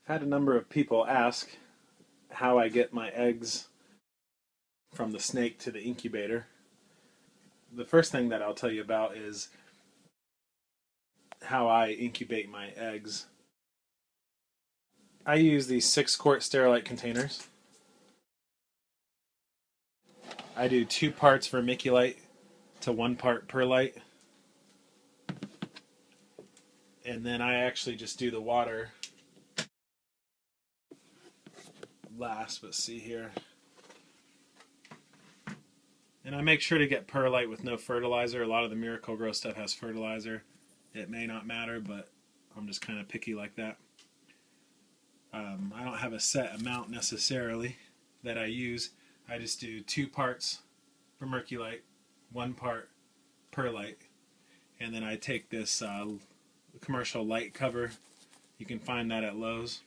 I've had a number of people ask how I get my eggs from the snake to the incubator. The first thing that I'll tell you about is how I incubate my eggs. I use these 6-quart Sterilite containers. I do 2 parts vermiculite to 1 part perlite. And then I actually just do the water last, but see here. And I make sure to get perlite with no fertilizer. A lot of the Miracle-Gro stuff has fertilizer. It may not matter, but I'm just kind of picky like that. I don't have a set amount necessarily that I use. I just do 2 parts vermiculite, 1 part perlite, and then I take this commercial light cover. You can find that at Lowe's.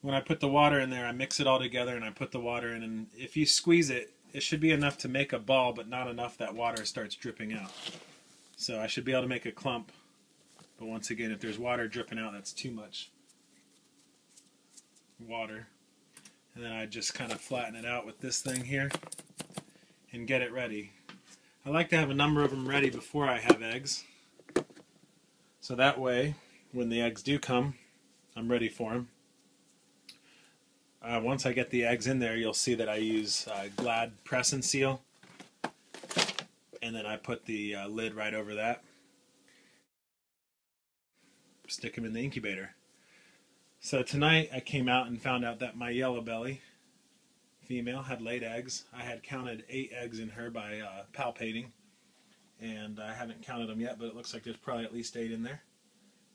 When I put the water in there, I mix it all together and I put the water in, and if you squeeze it, it should be enough to make a ball, but not enough that water starts dripping out. So I should be able to make a clump, but once again, if there's water dripping out, that's too much water. And then I just kind of flatten it out with this thing here and get it ready. I like to have a number of them ready before I have eggs, so that way when the eggs do come, I'm ready for them. Once I get the eggs in there, you'll see that I use Glad press and seal, and then I put the lid right over that. Stick them in the incubator. So tonight I came out and found out that my yellow belly female had laid eggs. I had counted 8 eggs in her by palpating, and I haven't counted them yet, but it looks like there's probably at least 8 in there.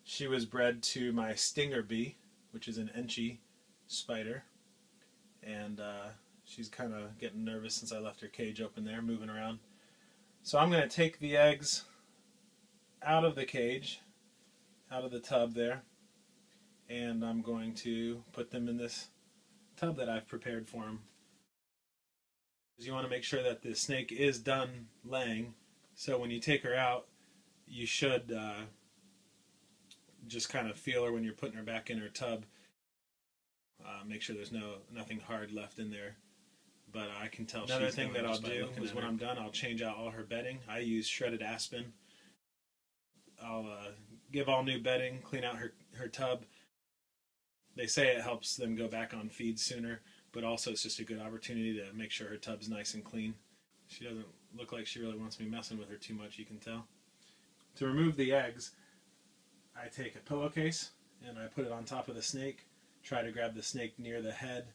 She was bred to my stinger bee, which is an Enchi spider, and she's kind of getting nervous since I left her cage open there, moving around. So I'm going to take the eggs out of the cage, out of the tub there, and I'm going to put them in this tub that I've prepared for them. You want to make sure that the snake is done laying, so when you take her out, you should just kind of feel her when you're putting her back in her tub. Make sure there's nothing hard left in there, but I can tell. Another thing that I'll do is when I'm done, I'll change out all her bedding. I use shredded aspen. I'll give all new bedding, clean out her tub. They say it helps them go back on feed sooner, but also it's just a good opportunity to make sure her tub's nice and clean. She doesn't look like she really wants me messing with her too much, you can tell. To remove the eggs, I take a pillowcase and I put it on top of the snake, try to grab the snake near the head,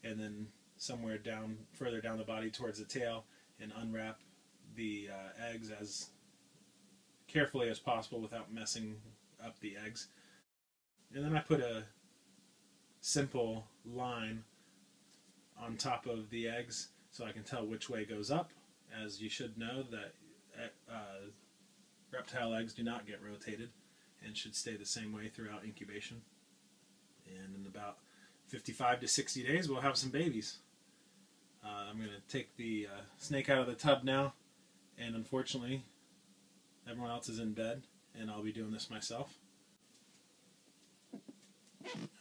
and then somewhere down, further down the body towards the tail, and unwrap the eggs as carefully as possible without messing up the eggs. And then I put a simple line on top of the eggs so I can tell which way goes up, as you should know that reptile eggs do not get rotated and should stay the same way throughout incubation. And in about 55 to 60 days we'll have some babies. I'm going to take the snake out of the tub now, and unfortunately everyone else is in bed and I'll be doing this myself.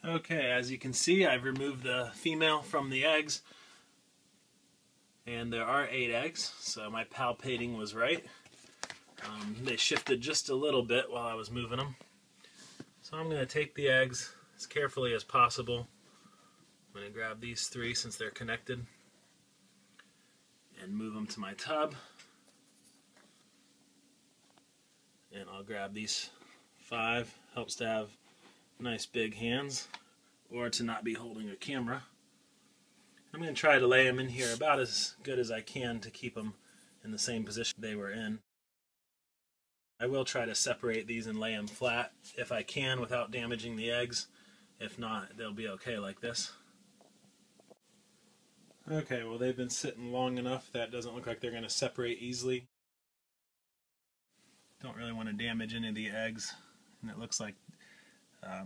Okay, as you can see, I've removed the female from the eggs, and there are 8 eggs, so my palpating was right. They shifted just a little bit while I was moving them. So I'm going to take the eggs as carefully as possible. I'm going to grab these 3 since they're connected and move them to my tub. And I'll grab these 5. Helps to have nice big hands, or to not be holding a camera. I'm going to try to lay them in here about as good as I can to keep them in the same position they were in. I will try to separate these and lay them flat if I can without damaging the eggs. If not, they'll be okay like this. Okay, well, they've been sitting long enough that it doesn't look like they're going to separate easily. Don't really want to damage any of the eggs, and it looks like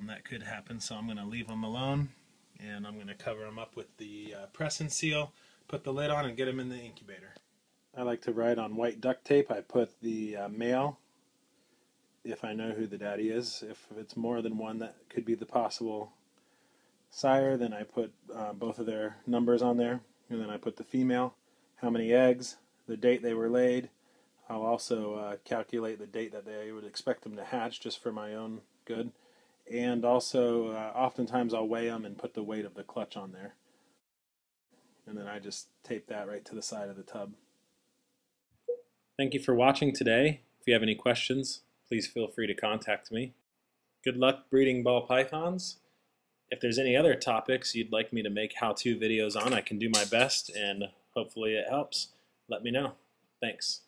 that could happen, so I'm going to leave them alone, and I'm going to cover them up with the press and seal, put the lid on, and get them in the incubator. I like to write on white duct tape. I put the male if I know who the daddy is. If it's more than one that could be the possible sire, then I put both of their numbers on there, and then I put the female, how many eggs, the date they were laid. I'll also calculate the date that they would expect them to hatch, just for my own good. And also, oftentimes I'll weigh them and put the weight of the clutch on there. And then I just tape that right to the side of the tub. Thank you for watching today. If you have any questions, please feel free to contact me. Good luck breeding ball pythons. If there's any other topics you'd like me to make how-to videos on, I can do my best, and hopefully it helps. Let me know. Thanks.